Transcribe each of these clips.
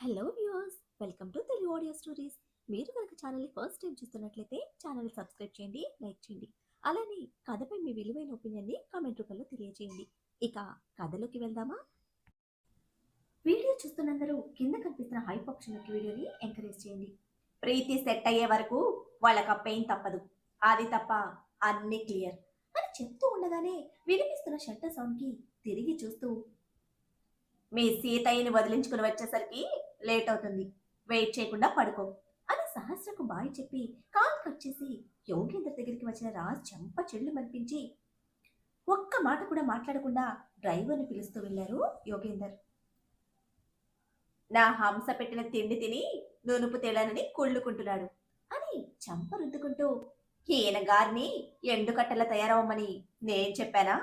Hello viewers, welcome to Telugu audio stories. మీరు కనుక ఛానల్ని ఫస్ట్ టైం చూస్తున్నట్లయితే ఛానల్ని సబ్స్క్రైబ్ చేయండి, లైక్ చేయండి. అలానే కథపై మీ విలువైన ఒపీనియన్ని కామెంట్ రూపంలో తెలియజేయండి. ఇక కథలోకి వెళ్దామా? వీడియో చూస్తున్నందరూ కింద కనిపిస్తున్న హైప్ ఆప్షన్ యొక్క వీడియోని ఎంకరేజ్ చేయండి. ప్రీతి సెట్ అయ్యే వరకు వాళ్ళకి ఆ పెయిన్ తప్పదు, అది తప్ప అన్ని క్లియర్ అని చెప్తూ ఉండగానే వినిపిస్తున్న షట్టర్ సౌండ్కి తిరిగి చూస్తూ, మీ సీతయ్యని వదిలించుకుని వచ్చేసరికి లేట్ అవుతుంది, వెయిట్ చేయకుండా పడుకో అని సహస్రకు బాయ్ చెప్పి కాల్ కట్ చేసి యోగేందర్ దగ్గరికి వచ్చిన రాజ్ చెంప చెళ్ళు మనిపించి ఒక్క మాట కూడా మాట్లాడకుండా డ్రైవర్ని పిలుస్తూ వెళ్లారు యోగేందర్. నా హంస పెట్టిన తిండి తిని నునుపు తేలానని కుళ్ళుకుంటున్నాడు అని చంప రుద్దుకుంటూ, ఈయన గారిని ఎండుకట్టెల తయారవమని నేను చెప్పానా?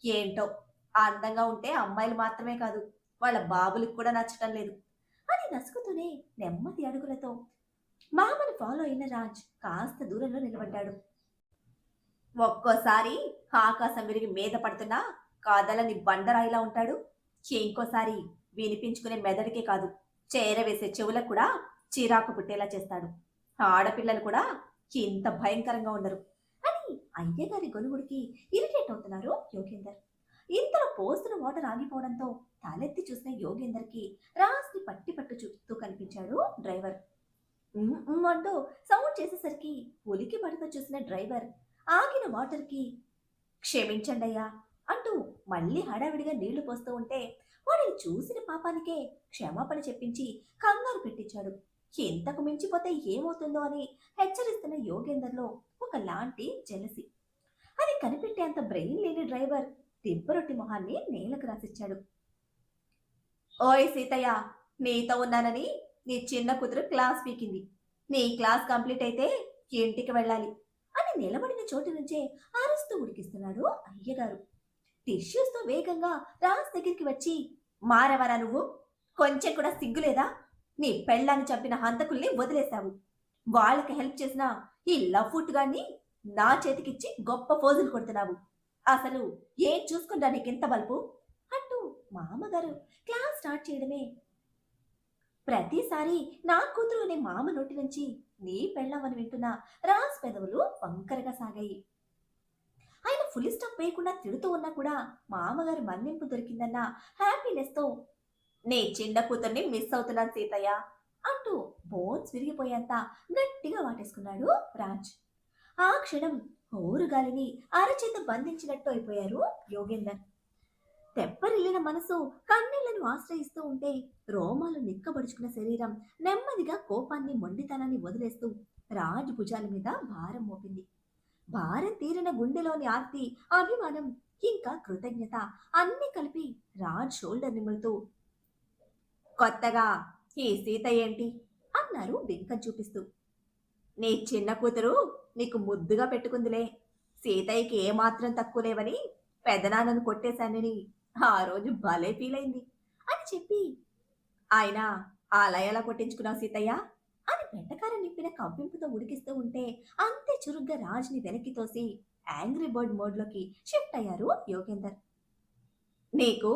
ఏంటో, అందంగా ఉంటే అమ్మాయిలు మాత్రమే కాదు, వాళ్ళ బాబులకు కూడా నచ్చటం లేదు అని నసుకుతూనే నెమ్మది అడుగులతో మామని ఫాలో అయిన రాజ్ కాస్త దూరంలో నిలబడ్డాడు. ఒక్కోసారి ఆకాశం విరిగి మీద పడుతున్నా కాదలని బండరాయిలా ఉంటాడు, ఇంకోసారి వినిపించుకునే మెదడికే కాదు, చేరవేసే చెవులకు కూడా చిరాకు పుట్టేలా చేస్తాడు. ఆడపిల్లలు కూడా ఇంత భయంకరంగా ఉండరు అని అయ్యగారి గొనుగుడికి ఇరిటేట్ అవుతున్నారు యోగేందర్. ఇంతలో పోస్తున్న వాటర్ ఆగిపోవడంతో తలెత్తి చూసిన యోగేందర్కి రాజ్ని పట్టి పట్టు చూస్తూ కనిపించాడు డ్రైవర్. అంటూ సౌండ్ చేసేసరికి ఉలికి పడుతూ చూసిన డ్రైవర్ ఆగిన వాటర్కి క్షమించండి అయ్యా అంటూ మళ్ళీ హడావిడిగా నీళ్లు పోస్తూ ఉంటే వాడిని చూసిన పాపానికే క్షమాపణ చెప్పించి కంగారు పెట్టించాడు. ఇంతకు మించిపోతే ఏమవుతుందో అని హెచ్చరిస్తున్న యోగేందర్లో ఒకలాంటి జెలసి. అది కనిపెట్టేంత బ్రెయిన్ లేని డ్రైవర్ దిబ్బరొట్టి మొహాన్ని నేలకు రాసిచ్చాడు. ఓయ్ సీతయ్య, నీతో ఉన్నానని నీ చిన్న కూతురు క్లాస్ పీకింది, నీ క్లాస్ కంప్లీట్ అయితే ఇంటికి వెళ్ళాలి అని నిలబడిన చోటు నుంచే అరుస్తూ ఉడికిస్తున్నాడు అయ్యగారు. టిష్యూస్తో వేగంగా రాజ్ దగ్గరికి వచ్చి, మారవరా నువ్వు? కొంచెం కూడా సిగ్గులేదా? నీ పెళ్ళాన్ని చంపిన హంతకుల్ని వదిలేశావు, వాళ్ళకి హెల్ప్ చేసిన ఈ లఫ్ట్ గాన్ని నా చేతికిచ్చి గొప్ప ఫోజులు కొడుతున్నావు, అసలు ఏం చూసుకుంటా నీకింత బల్పు అంటూ మామగారు క్లాస్ స్టార్ట్ చేయడమే. ప్రతిసారి నా కూతురు అనే మామ నోటి నుంచి నీ పెళ్ళమని వింటున్న రాజ్ పెదవులు వంకరగా సాగాయి. ఆయన ఫుల్ స్టాప్ వేయకుండా తిడుతూ ఉన్నా కూడా మామగారు మన్నింపు దొరికిందన్న హ్యాపీనెస్ తో, నీ చిన్న కూతుర్ని మిస్ అవుతున్నాను సీతయ్య అంటూ బోన్స్ విరిగిపోయేంత గట్టిగా వాటేసుకున్నాడు రాజ్. ఆ క్షణం ఊరుగాలిని అరచేత బంధించినట్టు అయిపోయారు యోగేందర్. తెప్పరిల్లిన మనసు కన్నీళ్లను ఆశ్రయిస్తూ ఉంటే రోమాలు నిక్కబడుచుకున్న శరీరం నెమ్మదిగా కోపాన్ని మొండితనాన్ని వదిలేస్తూ రాజ్ భుజాల మీద భారం మోపింది. భారం తీరిన గుండెలోని ఆర్తి, అభిమానం, ఇంకా కృతజ్ఞత అన్ని కలిపి రాజ్ షోల్డర్ నిమురుతూ, కొత్తగా ఈ సీత ఏంటి అన్నారు బింకం చూపిస్తూ. నీ చిన్న కూతురు నీకు ముద్దుగా పెట్టుకుందిలే, సీతయ్యకి ఏమాత్రం తక్కువ లేవని పెదనాన్నను కొట్టేశానని ఆ రోజు భలే ఫీల్ అయింది అని చెప్పి, ఆయన ఆ లయలా కొట్టించుకున్నావు సీతయ్య అని పెంటకార నింపిన కవ్వింపుతో ఉడికిస్తూ ఉంటే అంతే చురుగ్గా రాజ్ని వెనక్కి తోసి యాంగ్రీ బర్డ్ మోడ్లోకి షిఫ్ట్ అయ్యారు యోగేందర్. నీకు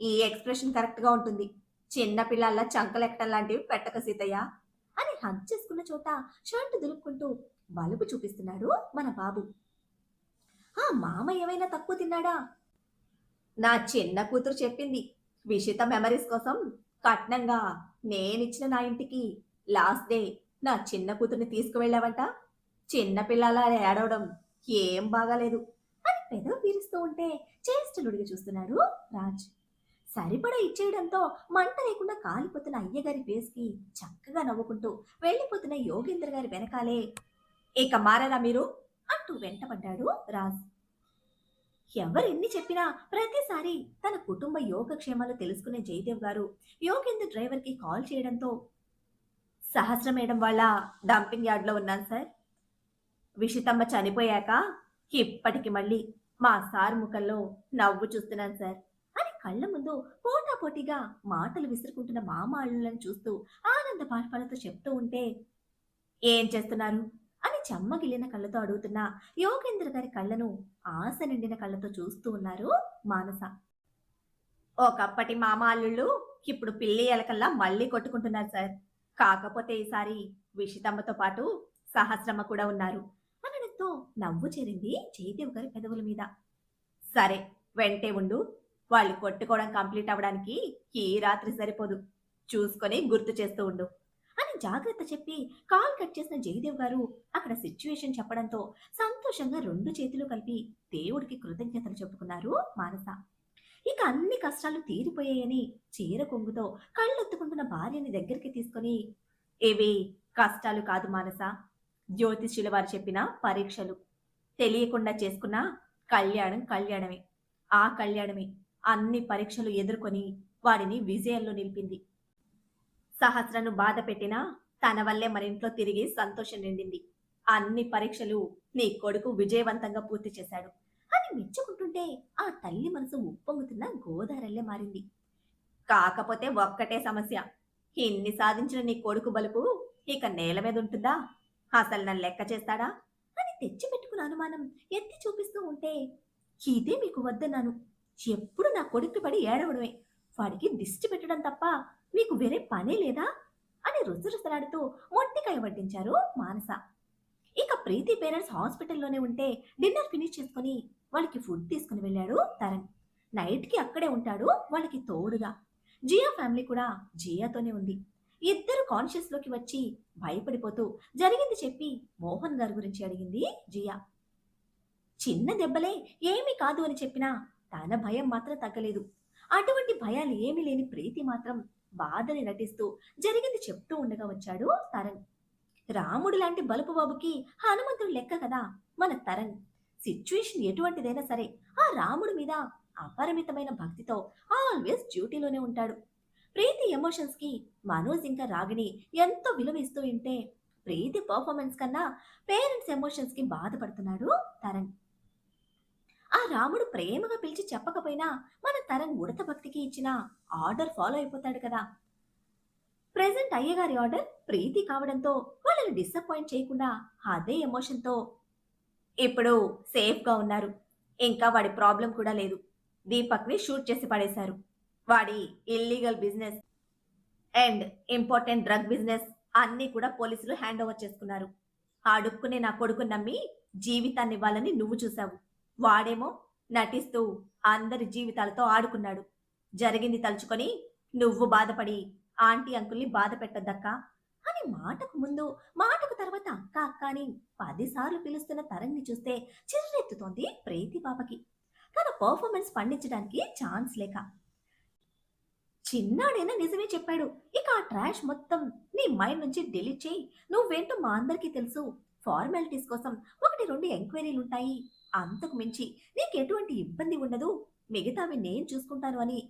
ఈ ఎక్స్ప్రెషన్ కరెక్ట్ గా ఉంటుంది, చిన్న పిల్లల చంకలెక్కడం లాంటివి పెట్టక సీతయ్య అని హగ్ చేసుకున్న చోట షర్ట్ దులుపుకుంటూ బలుపు చూపిస్తున్నాడు మన బాబు. ఆ మామ ఏమైనా తక్కువ తిన్నాడా? నా చిన్న కూతురు చెప్పింది, విషిత మెమరీస్ కోసం కట్నంగా నేనిచ్చిన నా ఇంటికి లాస్ట్ డే నా చిన్న కూతుర్ని తీసుకువెళ్ళావంట, చిన్న పిల్లల ఏడవడం ఏం బాగాలేదు అని పెదవి పీరుస్తూ ఉంటే చేష్టలుడిగా చూస్తున్నాడు రాజ్. సరిపడా ఇచ్చేయడంతో మంట లేకుండా కాలిపోతున్న అయ్యగారి ఫేస్కి చక్కగా నవ్వుకుంటూ వెళ్ళిపోతున్న యోగేంద్ర గారి వెనకాలే, ఇక మారరా మీరు అంటూ వెంటపడ్డాడు రాజ్. ఎవరెన్ని చెప్పినా ప్రతిసారి తన కుటుంబ యోగక్షేమాలు తెలుసుకునే జయదేవ్ గారు యోగేందర్ డ్రైవర్కి కాల్ చేయడంతో, సహస్ర మేడం వాళ్ళ డంపింగ్ యార్డ్లో ఉన్నాను సార్, విషితమ్మ చనిపోయాక ఇప్పటికి మళ్ళీ మా సార్ ముఖంలో నవ్వు చూస్తున్నాను సార్ అని కళ్ళ ముందు పోటాపోటీగా మాటలు విసురుకుంటున్న మామ అల్లులను చూస్తూ ఆనంద బాష్పాలతో చెప్తూ ఉంటే, ఏం చేస్తున్నారు అని చెమ్మగిలిన కళ్ళతో అడుగుతున్న యోగేంద్ర గారి కళ్ళను ఆశ నిండిన కళ్ళతో చూస్తూ ఉన్నారు మానస. ఒకప్పటి మామ అల్లుళ్ళు ఇప్పుడు పిల్లి ఎలకల్లా మళ్ళీ కొట్టుకుంటున్నారు సార్. కాకపోతే ఈసారి విషితమ్మతో పాటు సహస్రమ్మ కూడా ఉన్నారు అనడంతో నవ్వు చేరింది జయదేవ్ గారి పెదవుల మీద. సరే, వెంటే ఉండు. వాళ్ళు కొట్టుకోవడం కంప్లీట్ అవ్వడానికి ఈ రాత్రి సరిపోదు. చూసుకొని గుర్తు చేస్తూ ఉండు అని జాగ్రత్త చెప్పి కాల్ కట్ చేసిన జయదేవ్ గారు అక్కడ సిచ్యువేషన్ చెప్పడంతో సంతోషంగా రెండు చేతులు కలిపి దేవుడికి కృతజ్ఞతలు చెప్పుకున్నారు మానస. ఇక అన్ని కష్టాలు తీరిపోయాయని చీర కొంగుతో కళ్ళొత్తుకుంటున్న భార్యని దగ్గరికి తీసుకొని, ఇవి కష్టాలు కాదు మానస, జ్యోతిష్యుల వారు చెప్పిన పరీక్షలు. తెలియకుండా చేసుకున్న కళ్యాణం కళ్యాణమే. ఆ కళ్యాణమే అన్ని పరీక్షలు ఎదుర్కొని వాడిని విజయంలో నిలిపింది. సహస్రను బాధ పెట్టినా తన వల్లే మన ఇంట్లో తిరిగి సంతోషం నిండింది. అన్ని పరీక్షలు నీ కొడుకు విజయవంతంగా పూర్తి చేశాడు అని మెచ్చుకుంటుంటే ఆ తల్లి మనసు ఉప్పొంగుతున్న గోదారల్లే మారింది. కాకపోతే ఒక్కటే సమస్య. ఇన్ని సాధించిన నీ కొడుకు బలుపు ఇక నేల మీద ఉంటుందా? అసలు నన్ను లెక్క చేస్తాడా అని తెచ్చిపెట్టుకున్న అనుమానం ఎత్తి చూపిస్తూ ఉంటే, ఇదే మీకు వద్దన్నాను. ఎప్పుడు నా కొడుకు పడి ఏడవడమే. వాడికి దిష్టి పెట్టడం తప్ప మీకు వేరే పనే లేదా అని రుసరుసలాడుతూ మొట్టికాయ వడ్డించారు మానస. ఇక ప్రీతి పేరెంట్స్ హాస్పిటల్లోనే ఉంటే డిన్నర్ ఫినిష్ చేసుకుని వాళ్ళకి ఫుడ్ తీసుకుని వెళ్ళాడు తరణ్. నైట్ కి అక్కడే ఉంటాడు వాళ్ళకి తోడుగా. జియా ఫ్యామిలీ కూడా జియాతోనే ఉంది. ఇద్దరు కాన్షియస్ లోకి వచ్చి భయపడిపోతూ జరిగింది చెప్పి మోహన్ గారి గురించి అడిగింది జియా. చిన్న దెబ్బలే ఏమీ కాదు అని చెప్పినా తన భయం మాత్రం తగ్గలేదు. అటువంటి భయాలు ఏమీ లేని ప్రీతి మాత్రం బాధని నటిస్తూ జరిగింది చెప్తూ ఉండగా వచ్చాడు తరణ్. రాముడు లాంటి బలుపు బాబుకి హనుమంతుడు లెక్క కదా మన తరణ్. సిచ్యువేషన్ ఎటువంటిదైనా సరే ఆ రాముడి మీద అపరిమితమైన భక్తితో ఆల్వేస్ డ్యూటీలోనే ఉంటాడు. ప్రీతి ఎమోషన్స్ కి మనోజ్ ఇంకా రాగిణి ఎంతో విలువ ఇస్తూ ఉంటే ప్రీతి పర్ఫార్మెన్స్ కన్నా పేరెంట్స్ ఎమోషన్స్ కి బాధపడుతున్నాడు తరణ్. ఆ రాముడు ప్రేమగా పిలిచి చెప్పకపోయినా మన తరణ్ ఉడత భక్తికి ఇచ్చిన ఆర్డర్ ఫాలో అయిపోతాడు కదా. ప్రెజెంట్ అయ్యగారి ఆర్డర్ ప్రీతి కావడంతో వాళ్ళని డిసప్పాయింట్ చేయకుండా అదే ఎమోషన్తో ఇప్పుడు సేఫ్ గా ఉన్నారు. ఇంకా వాడి ప్రాబ్లం కూడా లేదు. దీపక్ ని షూట్ చేసి పడేశారు. వాడి illegal business and important drug business అన్ని కూడా పోలీసులు హ్యాండ్ ఓవర్ చేసుకున్నారు. అడుక్కునే నా కొడుకుని నమ్మి జీవితాన్ని ఇవ్వాలని నువ్వు చూశావు. వాడేమో నటిస్తూ అందరి జీవితాలతో ఆడుకున్నాడు. జరిగింది తలుచుకొని నువ్వు బాధపడి ఆంటీ అంకుల్ని బాధ పెట్టద్దక్కా అని మాటకు ముందు మాటకు తర్వాత అక్క అక్క అని 10 సార్లు పిలుస్తున్న తరంని చూస్తే చిర్రెత్తుతోంది ప్రీతి పాపకి. తన పర్ఫార్మెన్స్ పండించడానికి ఛాన్స్ లేక. చిన్నాడైనా నిజమే చెప్పాడు. ఇక ఆ ట్రాష్ మొత్తం నీ మైండ్ నుంచి డిలీట్ చేయి. నువ్వేంటో మా అందరికీ తెలుసు. ఫార్మాలిటీస్ కోసం 1-2 ఎంక్వైరీలు ఉంటాయి. అంతకు మించి నీకు ఎటువంటి ఇబ్బంది ఉండదు. మిగతావి నేను చూసుకుంటాను అని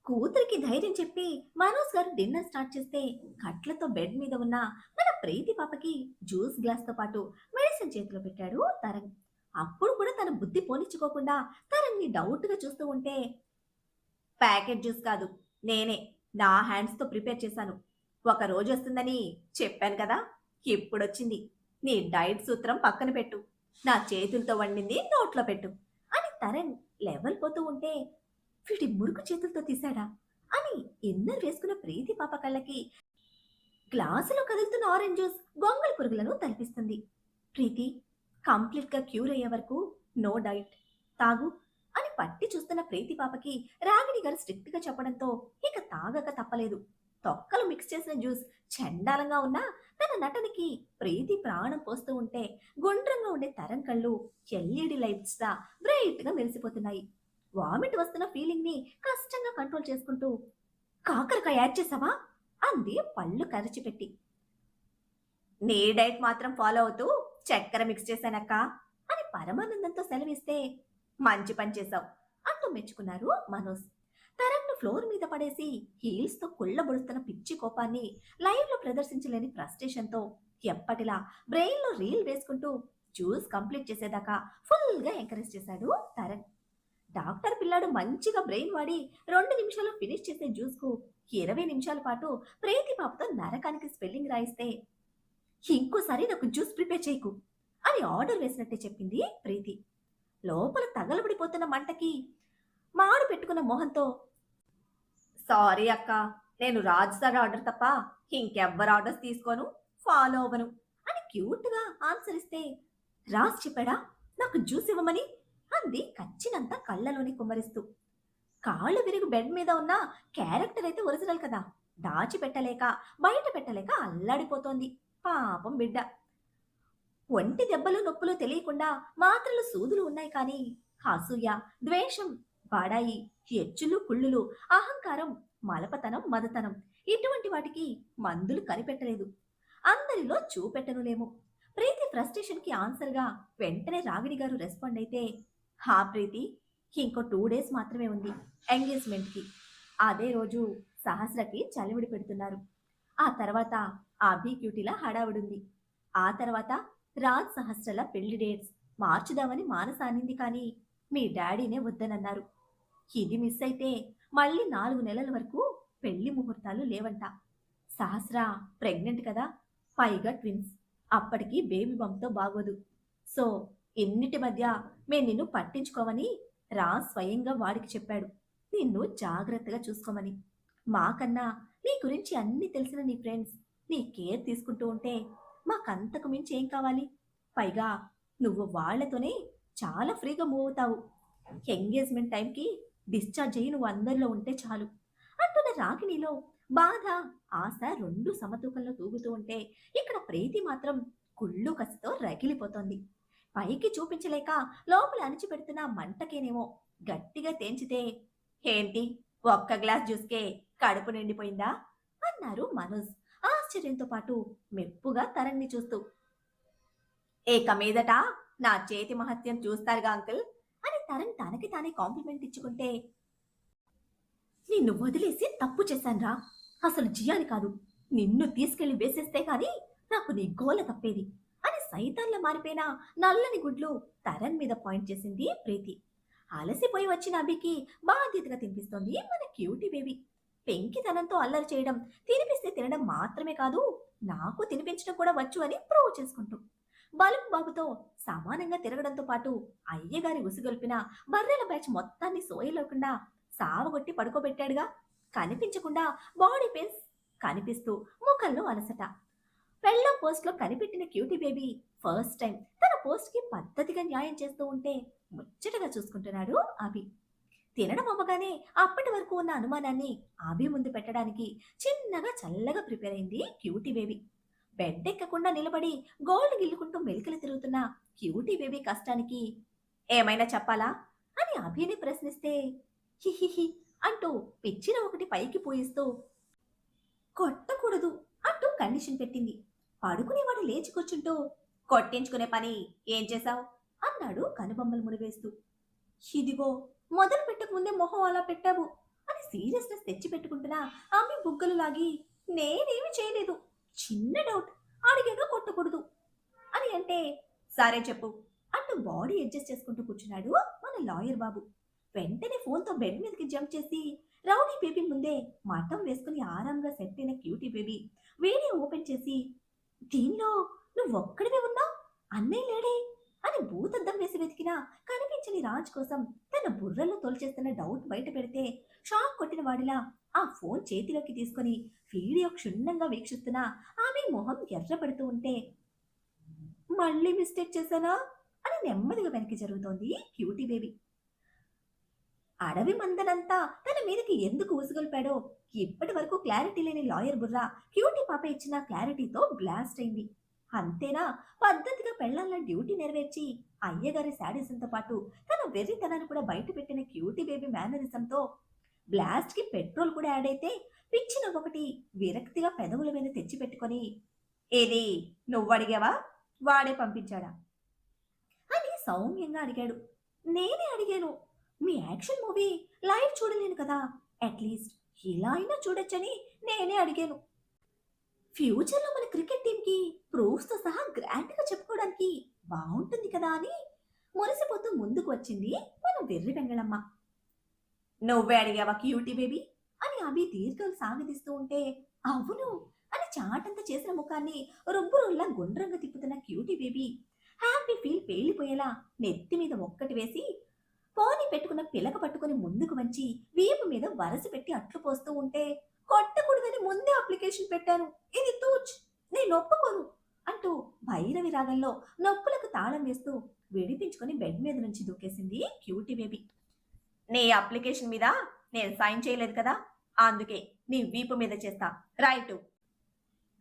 కూతురికి ధైర్యం చెప్పి మనోజ్ గారు డిన్నర్ స్టార్ట్ చేస్తే కట్లతో బెడ్ మీద ఉన్న మన ప్రీతి పాపకి జ్యూస్ గ్లాస్ తో పాటు మెడిసిన్ చేతిలో పెట్టాడు తరంగ్. అప్పుడు కూడా తన బుద్ధి పోనిచ్చుకోకుండా తరంగ్ని డౌట్ గా చూస్తూ ఉంటే, ప్యాకెట్ జ్యూస్ కాదు, నేనే నా హ్యాండ్స్ తో ప్రిపేర్ చేశాను. ఒక రోజు వస్తుందని చెప్పాను కదా, ఇప్పుడొచ్చింది. నీ డైట్ సూత్రం పక్కన పెట్టు, నా చేతులతో వండింది నోట్లో పెట్టు అని తరణ్ లెవెల్ పోతూ ఉంటే, వీడి మురుకు చేతులతో తీశాడా అని ఇన్నర్ వేసుకున్న ప్రీతి పాప కళ్ళకి గ్లాసులో కదులుతున్న ఆరెంజ్ జ్యూస్ గొంగళి పురుగులను తలపిస్తుంది. ప్రీతి, కంప్లీట్ గా క్యూర్ అయ్యే వరకు నో డైట్, తాగు అని పట్టి చూస్తున్న ప్రీతి పాపకి రాగిణి గారు స్ట్రిక్ట్ గా చెప్పడంతో ఇక తాగక తప్పలేదు. తొక్కలు మిక్స్ చేసిన జ్యూస్ చండాలంగా ఉన్నా తన నటనకి ప్రీతి ప్రాణం పోస్తూ ఉంటే గుండ్రంగా ఉండే తరం కళ్ళు ఎల్ఈడి లైట్స్ లా బ్రైట్ గా మెరిసిపోతున్నాయి. వామిట్ వస్తున్న ఫీలింగ్ ని కష్టంగా కంట్రోల్ చేసుకుంటూ, కాకరకాయ యాడ్ చేసావా అంది పళ్ళు కరిచిపెట్టి. నీ డైట్ మాత్రం ఫాలో అవుతూ చక్కెర మిక్స్ చేశానక్క అని పరమానందంతో సెలవిస్తే, మంచి పని చేశావు అంటూ మెచ్చుకున్నారు మనోజ్. తరంను ఫ్లోర్ మీద పడేసి హీల్స్ తో కుళ్ళబొడుస్తున్న పిచ్చి కోపాన్ని లైవ్ లో ప్రదర్శించలేని ఫ్రస్ట్రేషన్ తో ఎప్పటిలా బ్రెయిన్ లో రీల్ వేసుకుంటూ జ్యూస్ కంప్లీట్ చేసేదాకా ఫుల్ గా ఎంకరేజ్ చేశాడు తరణ్. డాక్టర్ పిల్లాడు మంచిగా బ్రెయిన్ వాడి 2 నిమిషాల్లో ఫినిష్ చేసే జ్యూస్ కు 20 నిమిషాల పాటు ప్రీతి పాపతో నరకానికి స్పెల్లింగ్ రాయిస్తే, ఇంకోసారి నాకు జ్యూస్ ప్రిపేర్ చేయకు అని ఆర్డర్ వేసినట్టే చెప్పింది ప్రీతి. లోపల తగలబడిపోతున్న మంటకి మాడు పెట్టుకున్న మొహంతో, సారీ అక్క, నేను రాజ్ సార్ ఆర్డర్ తప్ప ఇంకెవ్వరు ఆర్డర్స్ తీసుకోను, ఫాలో అవ్వను అని క్యూట్గా ఆన్సర్ ఇస్తే, రాజ్ చెప్పాడా నాకు జ్యూస్ ఇవ్వమని అంది కచ్చినంత కళ్ళలోని కుమ్మరిస్తూ. కాళ్ళు విరిగి బెడ్ మీద ఉన్న క్యారెక్టర్ అయితే ఒరిజినల్ కదా, దాచిపెట్టలేక బయట పెట్టలేక అల్లాడిపోతోంది పాపం బిడ్డ. ఒంటి దెబ్బలు నొప్పులు తెలియకుండా మాత్రలు సూదులు ఉన్నాయి కానీ అసూయ, ద్వేషం, బాడాయి, ఎచ్చులు కుళ్ళులు, అహంకారం, మలపతనం, మదతనం ఇటువంటి వాటికి మందులు కనిపెట్టలేదు, అందరిలో చూపెట్టనులేము. ప్రీతి ఫ్రస్ట్రేషన్ కి ఆన్సర్ గా వెంటనే రాగిణి గారు రెస్పాండ్ అయితే, హా ప్రీతి, ఇంకో 2 డేస్ మాత్రమే ఉంది ఎంగేజ్మెంట్ కి. అదే రోజు సహస్రకి చలివిడి పెడుతున్నారు. ఆ తర్వాత అభి క్యూటీల హడావుడుంది. ఆ తర్వాత రాజ్ సహస్రల పెళ్లి డేట్స్ మార్చుదామని మానస అనింది కానీ మీ డాడీనే వద్దనన్నారు. ఇది మిస్ అయితే మళ్ళీ 4 నెలల వరకు పెళ్లి ముహూర్తాలు లేవంట. సహస్ర ప్రెగ్నెంట్ కదా, పైగా ట్విన్స్, అప్పటికి బేబీ బంప్తో బాగోదు. సో ఇన్నిటి మధ్య మేము నిన్ను పట్టించుకోమని రాజ్ స్వయంగా వాడికి చెప్పాడు, నిన్ను జాగ్రత్తగా చూసుకోమని. మాకన్నా నీ గురించి అన్ని తెలిసిన నీ ఫ్రెండ్స్ నీ కేర్ తీసుకుంటూ ఉంటే మాకంతకు మించి ఏం కావాలి? పైగా నువ్వు వాళ్లతోనే చాలా ఫ్రీగా మూవ్ అవుతావు. ఎంగేజ్మెంట్ టైంకి డిశ్చార్జ్ అయ్యి నువ్వు అందరిలో ఉంటే చాలు అంటున్న రాగిణిలో బాధ, ఆశ రెండు సమతూకంలో తూగుతూ ఉంటే ఇక్కడ ప్రీతి మాత్రం కుళ్ళు కసితో రగిలిపోతోంది. పైకి చూపించలేక లోపల అణిచిపెడుతున్న మంటకేనేమో గట్టిగా తేంచితే, ఏంటి ఒక్క గ్లాస్ జ్యూస్కే కడుపు నిండిపోయిందా అన్నారు మనోజ్ ఆశ్చర్యంతో పాటు మెప్పుగా తరణ్ణి చూస్తూ. ఏక మీదట నా చేతి మహత్యం చూస్తారుగా అంకుల్ అని తరణ్ తనకి తానే కాంప్లిమెంట్ ఇచ్చుకుంటే, నిన్ను వదిలేసి తప్పు చేశాన్రా, అసలు జియాని కాదు నిన్ను తీసుకెళ్లి వేసేస్తే గాని నాకు నీ గోల తప్పేది అని సైతాన్లా మారిపోయిన నల్లని గుడ్లు తరణ్ మీద పాయింట్ చేసింది ప్రీతి. అలసిపోయి వచ్చిన అభికి బాధ్యతగా తినిపిస్తోంది మన క్యూటీ బేబీ. పెంకితనంతో అల్లరి చేయడం, తినిపిస్తే తినడం మాత్రమే కాదు నాకు తినిపించడం కూడా వచ్చు అని ప్రూవ్ చేసుకుంటూ బలుపు బాబుతో సమానంగా తిరగడంతో పాటు అయ్యగారి ఉసిగొల్పిన బర్రెల బ్యాచ్ మొత్తాన్ని సోయలేకుండా సావగొట్టి పడుకోబెట్టాడుగా. కనిపించకుండా బాడీ పెయిన్స్ కనిపిస్తూ ముఖంలో అలసట. పెళ్ళం పోస్ట్ లో కనిపెట్టిన క్యూటీ బేబీ ఫస్ట్ టైం తన పోస్ట్ కి పద్ధతిగా న్యాయం చేస్తూ ఉంటే ముచ్చటగా చూసుకుంటున్నాడు అభి. తినడం అవ్వగానే అప్పటి వరకు ఉన్న అనుమానాన్ని అభి ముందు పెట్టడానికి చిన్నగా చల్లగా ప్రిపేర్ అయింది క్యూటీ బేబీ. బెడ్ ఎక్కకుండా నిలబడి గోల్డ్ గిల్లుకుంటూ మెలికలు తిరుగుతున్న క్యూటీ బేబీ కష్టానికి ఏమైనా చెప్పాలా అని అభిని ప్రశ్నిస్తే, హిహిహి అంటూ పిచ్చిన ఒకటి పైకి పోయిస్తూ, కొట్టకూడదు అంటూ కండిషన్ పెట్టింది. పడుకునేవాడు లేచి కూర్చుంటూ, కొట్టించుకునే పని ఏం చేశావు అన్నాడు కనుబొమ్మలు ముడివేస్తూ. ఇదిగో మొదలు పెట్టక ముందే మొహం అలా పెట్టావు అని సీరియస్నెస్ తెచ్చి పెట్టుకుంటున్నా ఆమె బుగ్గలు లాగి, నేనేమి చేయలేదు, చిన్న డౌట్ అడిగాక కొట్టకూడదు అని అంటే, సరే చెప్పు అంటూ బాడీ అడ్జస్ట్ చేసుకుంటూ కూర్చున్నాడు మన లాయర్ బాబు. వెంటనే ఫోన్తో బెడ్ మీదకి జంప్ చేసి రౌడీ బేబీ ముందే మఠం వేసుకుని ఆరాంగా సెట్ అయిన క్యూటీ బేబీ వీడియో ఓపెన్ చేసి, దీనిలో నువ్వు ఒక్కడివే ఉన్నావు, అన్నయ్య లేడే అని భూతద్దం వేసి వెతికినా కనిపించని రాజ్ కోసం తన బుర్రలో తోల్చేస్తున్న డౌట్ బయట పెడితే షాక్ కొట్టిన వాడిలా ఆ ఫోన్ చేతిలోకి తీసుకుని వీడియో క్షుణ్ణంగా వీక్షిస్తున్నా ఆమె మొహం ఎర్రపడుతూ ఉంటే, మళ్ళీ మిస్టేక్ చేశానా అని నెమ్మదిగా వెనక్కి జరుగుతోంది క్యూటీ బేబీ. అడవి మందనంతా తన మీదకి ఎందుకు ఉసుగొల్పాడో ఇప్పటి వరకు క్లారిటీ లేని లాయర్ బుర్ర క్యూటీ పాప ఇచ్చిన క్లారిటీతో బ్లాస్ట్ అయింది. అంతేనా పద్ధతిగా పెళ్లాల డ్యూటీ నెరవేర్చి అయ్యగారి శాడిజంతో పాటు తన వెర్రితనాన్ని కూడా బయట పెట్టిన క్యూటీ బేబీ మేనరిజంతో బ్లాస్ట్ కి పెట్రోల్ కూడా యాడ్ అయితే పిచ్చిన ఒకటి విరక్తిగా పెదవుల మీద తెచ్చిపెట్టుకొని, ఏది నువ్వు అడిగావా వాడే పంపించాడా అని సౌమ్యంగా అడిగాడు. నేనే అడిగాను, మీ యాక్షన్ మూవీ లైవ్ చూడలేను కదా, అట్లీస్ట్ ఇలా అయినా చూడొచ్చని నేనే అడిగాను. ఫ్యూచర్లో మన క్రికెట్ టీంకి ప్రూఫ్స్తో సహా గ్రాండ్గా చెప్పుకోవడానికి బాగుంటుంది కదా అని మురిసిపోతూ ముందుకు వచ్చింది మన వెర్రి వెంగళమ్మ. నువ్వే అడిగావా క్యూటీ బేబీ అని అభి దీర్ఘాలు సాగదీస్తూ ఉంటే, అవును అని చాటంత చేసిన ముఖాన్ని రుబ్బురుల్లా గుండ్రంగా తిప్పుతున్న క్యూటీ బేబీ హ్యాపీ ఫీల్ పేలిపోయేలా నెత్తి మీద ఒక్కటి వేసి, పోనీ పెట్టుకున్న పిలక పట్టుకుని ముందుకు వంచి వీపు మీద వరస పెట్టి అట్లు పోస్తూ ఉంటే, కొట్టకూడదని ముందే అప్లికేషన్ పెట్టాను, ఇది తూచ్, నేను ఒప్పుకోను అంటూ భైరవి రాగంలో నొప్పులకు తాళం వేస్తూ విడిపించుకొని బెడ్ మీద నుంచి దూకేసింది క్యూటీ బేబీ. నీ అప్లికేషన్ మీద నేను సైన్ చేయలేదు కదా, అందుకే నీ వీపు మీద చేస్తా, రైట్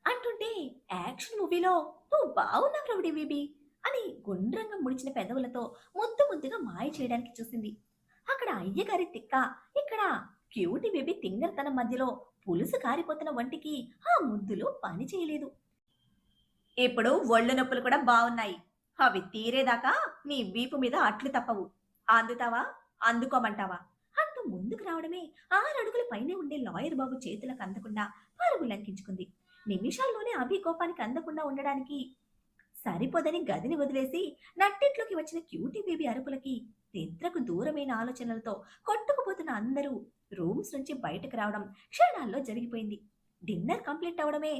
అంటుంటే యాక్షన్ మూవీలో నువ్వు బాగున్నావు రౌడీ బేబీ అని గుండ్రంగా ముడిచిన పెదవులతో ముద్దు ముద్దుగా మాయ చేయడానికి చూసింది. అక్కడ అయ్యగారి తిక్క, ఇక్కడ క్యూటీ బేబీ తింగరతనం మధ్యలో పులుసు కారిపోతున్న వంటికి ఆ ముద్దులు పని చేయలేదు. ఇప్పుడు ఒళ్ళు నొప్పులు కూడా బాగున్నాయి, అవి తీరేదాకా నీ వీపు మీద అట్లు తప్పవు, అందుతావా అందుకోమంటావా అంటూ ముందుకు రావడమే 6 అడుగుల పైనే ఉండే లాయర్ బాబు చేతులకు అందకుండా పరుగు లంకించుకుంది. నిమిషాల్లోనే అభి కోపానికి అందకుండా ఉండడానికి సరిపోదని గదిని వదిలేసి నట్టింట్లోకి వచ్చిన క్యూటీ బేబీ అరుపులకి నిద్రకు దూరమైన ఆలోచనలతో కొట్టుకుపోతున్న అందరూ రూమ్స్ నుంచి బయటకు రావడం క్షణాల్లో జరిగిపోయింది. డిన్నర్ కంప్లీట్ అవడమే,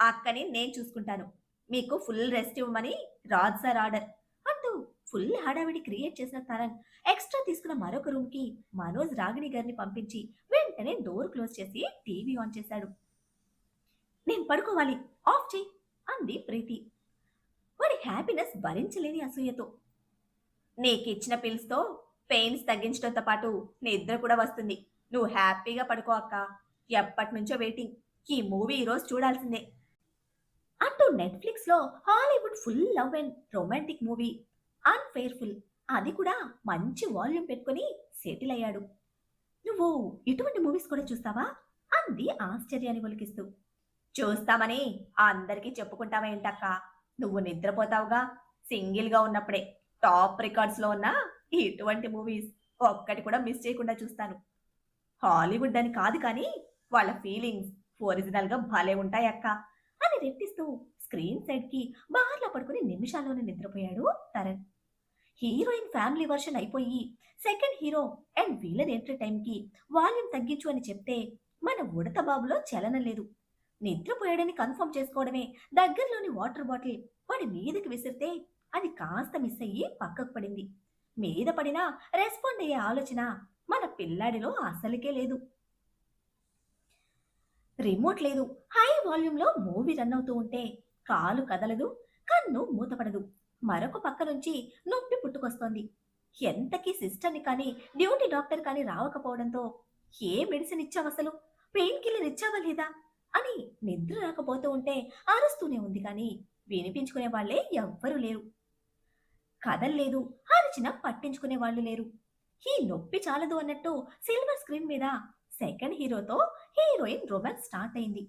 అక్కని నేను చూసుకుంటాను, మీకు ఫుల్ రెస్ట్ ఇవ్వమని రాజ్ సార్ ఆర్డర్ అంటూ ఫుల్ హడావిడి క్రియేట్ చేసిన తరంగ్ ఎక్స్ట్రా తీసుకున్న మరొక రూమ్ కి మనోజ్ రాగిణి గారిని పంపించి వెంటనే డోర్ క్లోజ్ చేసి టీవీ ఆన్ చేశాడు. నేను పడుకోవాలి, ఆఫ్ చేయి అంది ప్రీతి వాడి హ్యాపీనెస్ భరించలేని అసూయతో. నీకిచ్చిన పిల్స్తో పెయిన్స్ తగ్గించడంతో పాటు నిద్ర కూడా వస్తుంది, నువ్వు హ్యాపీగా పడుకో అక్క, ఎప్పటి నుంచో వెయిటింగ్, ఈ మూవీ ఈరోజు చూడాల్సిందే అంటూ నెట్ఫ్లిక్స్ లో Hollywood full love and romantic movie అన్ఫెయిర్ఫుల్, అది కూడా మంచి వాల్యూమ్ పెట్టుకుని సెటిల్ అయ్యాడు. నువ్వు ఇటువంటి మూవీస్ కూడా చూస్తావా అంది ఆశ్చర్యాన్ని ఒలికిస్తూ. చూస్తామని అందరికీ చెప్పుకుంటావా ఏంటక్క, నువ్వు నిద్రపోతావుగా, సింగిల్ గా ఉన్నప్పుడే టాప్ రికార్డ్స్ లో ఉన్న ఇటువంటి మూవీస్ ఒక్కటి కూడా మిస్ చేయకుండా చూస్తాను. హాలీవుడ్ అని కాదు కానీ వాళ్ళ ఫీలింగ్స్ ఒరిజినల్ గా భలే ఉంటాయి అక్క అని రెట్టిస్తూ స్క్రీన్ సైడ్ కి బార్లో పడుకుని నిమిషాల్లోనే నిద్రపోయాడు తరణ్. హీరోయిన్ ఫ్యామిలీ వర్షన్ అయిపోయి second hero and villain entry time కి వాల్యూమ్ తగ్గించు అని చెప్తే మన ఉడత బాబులో చలనం లేదు. నిద్రపోయాడని కన్ఫర్మ్ చేసుకోవడమే దగ్గరలోని వాటర్ బాటిల్ వాడి మీదకి విసిరితే అది కాస్త మిస్ అయ్యి పక్కకు పడింది. మీద పడినా రెస్పాండ్ అయ్యే ఆలోచన మన పిల్లాడిలో అసలుకే లేదు. రిమోట్ లేదు, హై వాల్యూమ్ లో మూవీ రన్ అవుతూ ఉంటే కాలు కదలదు, కన్ను మూతపడదు, మరొక పక్క నుంచి నొప్పి పుట్టుకొస్తోంది. ఎంతకీ సిస్టర్ని కానీ డ్యూటీ డాక్టర్ కానీ రావకపోవడంతో ఏ మెడిసిన్ ఇచ్చావు, అసలు పెయిన్ కిల్లర్ ఇచ్చావా లేదా అని నిద్ర రాకపోతూ ఉంటే అరుస్తూనే ఉంది కానీ వినిపించుకునే వాళ్లే ఎవ్వరూ లేరు. కదల్లేదు, అరిచిన పట్టించుకునే వాళ్ళు లేరు. ఈ నొప్పి చాలదు అన్నట్టు సిల్వర్ స్క్రీన్ మీద సెకండ్ హీరోతో హీరోయిన్ రొమాన్స్ స్టార్ట్ అయింది.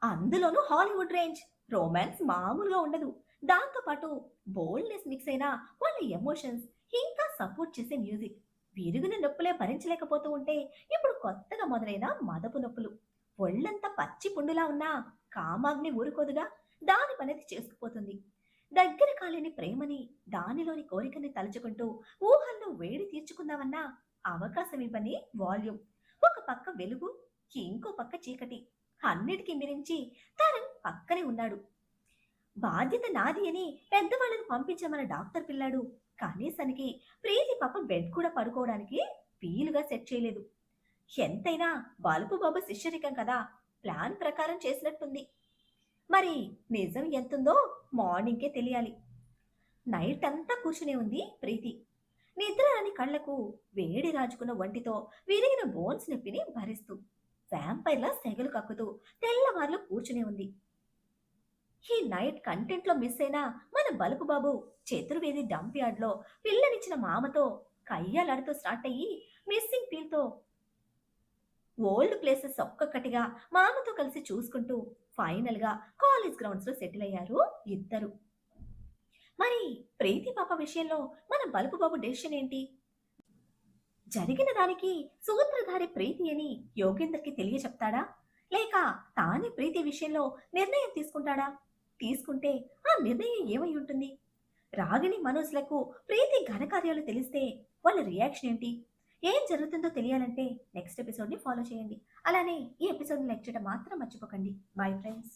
అందులోనూ హాలీవుడ్ రేంజ్ రొమాన్స్ మామూలుగా ఉండదు. దాంతో పాటు బోల్డ్నెస్ మిక్స్ అయిన వాళ్ళ ఎమోషన్స్, ఇంకా సపోర్ట్ చేసే మ్యూజిక్. విరిగిన నొప్పులే భరించలేకపోతూ ఉంటే ఇప్పుడు కొత్తగా మొదలైన మదపు నొప్పులు. ఒళ్ళంతా పచ్చి పుండులా ఉన్నా కామాగ్ని ఊరుకోదుగా, దాని పనేది చేసుకుపోతుంది. దగ్గర కాలేని ప్రేమని, దానిలోని కోరికని తలుచుకుంటూ ఊహల్లో వేడి తీర్చుకుందామన్నా అవకాశం ఇవ్వని వాల్యూమ్. ఒక పక్క వెలుగు, ఇంకో పక్క చీకటి. అన్నిటికీ మిరించి తరుణ్ పక్కనే ఉన్నాడు. బాధ్యత నాది అని పెద్దవాళ్ళని పంపించమన్న డాక్టర్ పిల్లాడు కనీసానికి ప్రీతి పాప బెడ్ కూడా పడుకోవడానికి వీలుగా సెట్ చేయలేదు. ఎంతైనా బలుపు బాబు శిష్యరికం కదా, ప్లాన్ ప్రకారం చేసినట్టుంది. మరి నిజం ఎంతుందో మార్నింగ్కే తెలియాలి. నైట్ అంతా కూర్చునే ఉంది ప్రీతి. నిద్ర రాని కళ్లకు వేడి రాజుకున్న వంటితో విరిగిన బోన్స్ నొప్పిని భరిస్తూ వ్యాంపైర్లా సెగలు కక్కుతూ తెల్లవార్లు కూర్చునే ఉంది. ఈ నైట్ కంటెంట్ లో మిస్ అయిన మన బలుపు బాబు చతుర్వేది డంప్ యార్డ్ లో పిల్లనిచ్చిన మామతో కయ్యాలాడుతూ స్టార్ట్ అయ్యి మిస్సింగ్ ఫీల్తో ఓల్డ్ ప్లేసెస్ ఒక్కొక్కటిగా మామతో కలిసి చూసుకుంటూ ఫైనల్ గా కాలేజ్ గ్రౌండ్స్ లో సెటిల్ అయ్యారు ఇద్దరు. మరి ప్రీతి పాప విషయంలో మన బలుపు బాబు డెసిషన్ ఏంటి? జరిగిన దానికి సూత్రధారి ప్రీతి అని యోగేందర్కి తెలియచెప్తాడా, లేక తానే ప్రీతి విషయంలో నిర్ణయం తీసుకుంటాడా? తీసుకుంటే ఆ నిర్ణయం ఏమై ఉంటుంది? రాగిణి మనోజ్లకు ప్రీతి ఘనకార్యాలు తెలిస్తే వాళ్ళ రియాక్షన్ ఏంటి? ఏం జరుగుతుందో తెలియాలంటే నెక్స్ట్ ఎపిసోడ్ని ఫాలో చేయండి. అలానే ఈ ఎపిసోడ్ని లైక్ చేయడం మాత్రం మర్చిపోకండి. Bye friends.